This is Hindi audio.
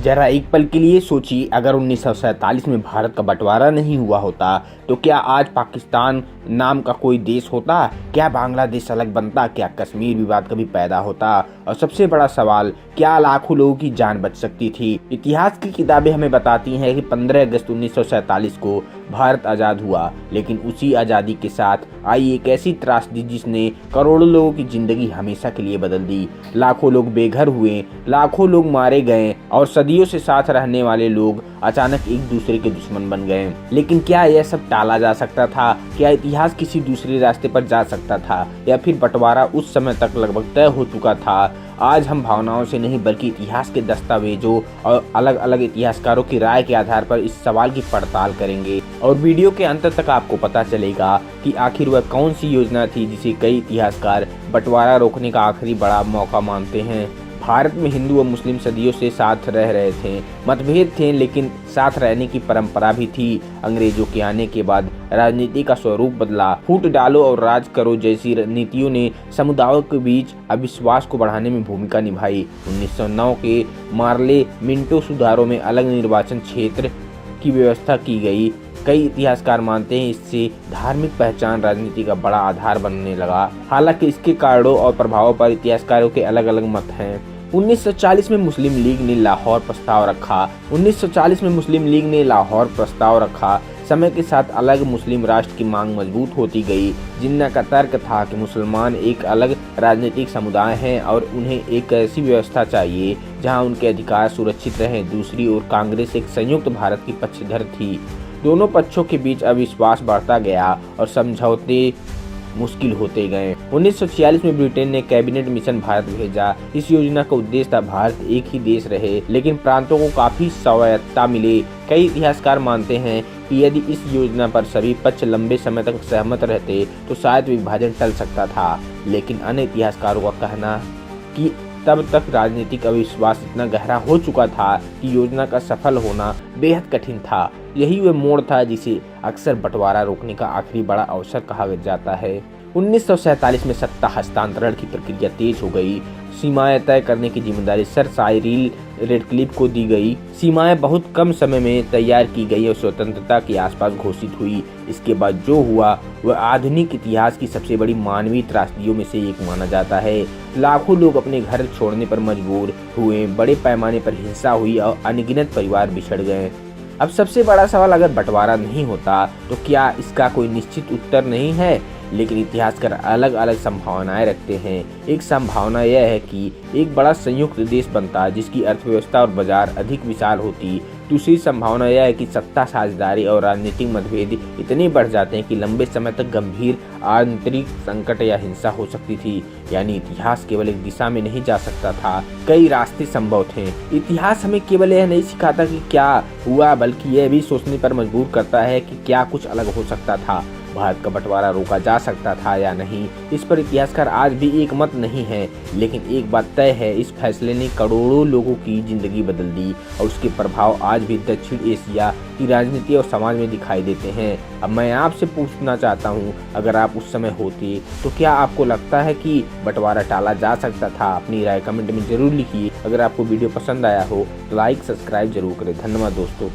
जरा एक पल के लिए सोचिए, अगर 1947 में भारत का बंटवारा नहीं हुआ होता तो क्या आज पाकिस्तान नाम का कोई देश होता? क्या बांग्लादेश अलग बनता? क्या कश्मीर विवाद कभी पैदा होता? और सबसे बड़ा सवाल, क्या लाखों लोगों की जान बच सकती थी? इतिहास की किताबें हमें बताती हैं कि 15 अगस्त 1947 को भारत आज़ाद हुआ, लेकिन उसी आज़ादी के साथ आई एक ऐसी त्रासदी जिसने करोड़ों लोगों की जिंदगी हमेशा के लिए बदल दी। लाखों लोग बेघर हुए, लाखों लोग मारे गए और सदियों से साथ रहने वाले लोग अचानक एक दूसरे के दुश्मन बन गए। लेकिन क्या यह सब टाला जा सकता था? क्या इतिहास किसी दूसरे रास्ते पर जा सकता था, या फिर बंटवारा उस समय तक लगभग तय हो चुका था? आज हम भावनाओं से नहीं बल्कि इतिहास के दस्तावेजों और अलग अलग इतिहासकारों की राय के आधार पर इस सवाल की पड़ताल करेंगे। और वीडियो के अंत तक आपको पता चलेगा कि आखिर वह कौन सी योजना थी जिसे कई इतिहासकार बंटवारा रोकने का आखिरी बड़ा मौका मानते हैं। भारत में हिंदू और मुस्लिम सदियों से साथ रह रहे थे, मतभेद थे लेकिन साथ रहने की परंपरा भी थी। अंग्रेजों के आने के बाद राजनीति का स्वरूप बदला। फूट डालो और राज करो जैसी नीतियों ने समुदायों के बीच अविश्वास को बढ़ाने में भूमिका निभाई। 1909 के मार्ले मिंटो सुधारों में अलग निर्वाचन क्षेत्र की व्यवस्था की गई। कई इतिहासकार मानते हैं इससे धार्मिक पहचान राजनीति का बड़ा आधार बनने लगा। हालांकि इसके कारणों और प्रभावों पर इतिहासकारों के अलग अलग मत हैं। 1940 में मुस्लिम लीग ने लाहौर प्रस्ताव रखा। 1940 में मुस्लिम लीग ने लाहौर प्रस्ताव रखा। समय के साथ अलग मुस्लिम राष्ट्र की मांग मजबूत होती गई। जिन्ना का तर्क था कि मुसलमान एक अलग राजनीतिक समुदाय हैं और उन्हें एक ऐसी व्यवस्था चाहिए जहां उनके अधिकार सुरक्षित रहें। दूसरी ओर कांग्रेस एक संयुक्त भारत की पक्षधर थी। दोनों पक्षों के बीच अविश्वास बढ़ता गया और समझौते मुश्किल होते गए। 1946 में ब्रिटेन ने कैबिनेट मिशन भारत भेजा। इस योजना का उद्देश्य था भारत एक ही देश रहे, लेकिन प्रांतों को काफी स्वायत्तता मिले। कई इतिहासकार मानते हैं कि यदि इस योजना पर सभी पक्ष लंबे समय तक सहमत रहते तो शायद विभाजन टल सकता था। लेकिन अन्य इतिहासकारों का कहना कि तब तक राजनीतिक अविश्वास इतना गहरा हो चुका था कि योजना का सफल होना बेहद कठिन था। यही वह मोड़ था जिसे अक्सर बंटवारा रोकने का आखिरी बड़ा अवसर कहा जाता है। 1947 में सत्ता हस्तांतरण की प्रक्रिया तेज हो गई। सीमाएं तय करने की जिम्मेदारी सर साइरिल रेडक्लिफ को दी गई। सीमाएं बहुत कम समय में तैयार की गई और स्वतंत्रता के आसपास घोषित हुई। इसके बाद जो हुआ वह आधुनिक इतिहास की सबसे बड़ी मानवीय त्रासदियों में से एक माना जाता है। लाखों लोग अपने घर छोड़ने पर मजबूर हुए, बड़े पैमाने पर हिंसा हुई और अनगिनत परिवार बिछड़ गए। अब सबसे बड़ा सवाल, अगर बंटवारा नहीं होता तो क्या इसका कोई निश्चित उत्तर नहीं है, लेकिन इतिहासकार अलग अलग संभावनाएं रखते हैं। एक संभावना यह है कि एक बड़ा संयुक्त देश बनता जिसकी अर्थव्यवस्था और बाजार अधिक विशाल होती। दूसरी संभावना यह है कि सत्ता साझेदारी और राजनीतिक मतभेद इतने बढ़ जाते हैं कि लंबे समय तक गंभीर आंतरिक संकट या हिंसा हो सकती थी। यानी इतिहास केवल एक दिशा में नहीं जा सकता था, कई रास्ते संभव थे। इतिहास हमें केवल यह नहीं सिखाता कि क्या हुआ, बल्कि यह भी सोचने पर मजबूर करता है कि क्या कुछ अलग हो सकता था। भारत का बंटवारा रोका जा सकता था या नहीं, इस पर इतिहासकार आज भी एक मत नहीं है। लेकिन एक बात तय है, इस फैसले ने करोड़ों लोगों की जिंदगी बदल दी और उसके प्रभाव आज भी दक्षिण एशिया की राजनीति और समाज में दिखाई देते हैं। अब मैं आपसे पूछना चाहता हूँ, अगर आप उस समय होते तो क्या आपको लगता है कि बंटवारा टाला जा सकता था? अपनी राय कमेंट में जरूर लिखिए। अगर आपको वीडियो पसंद आया हो तो लाइक सब्सक्राइब जरूर करें। धन्यवाद दोस्तों।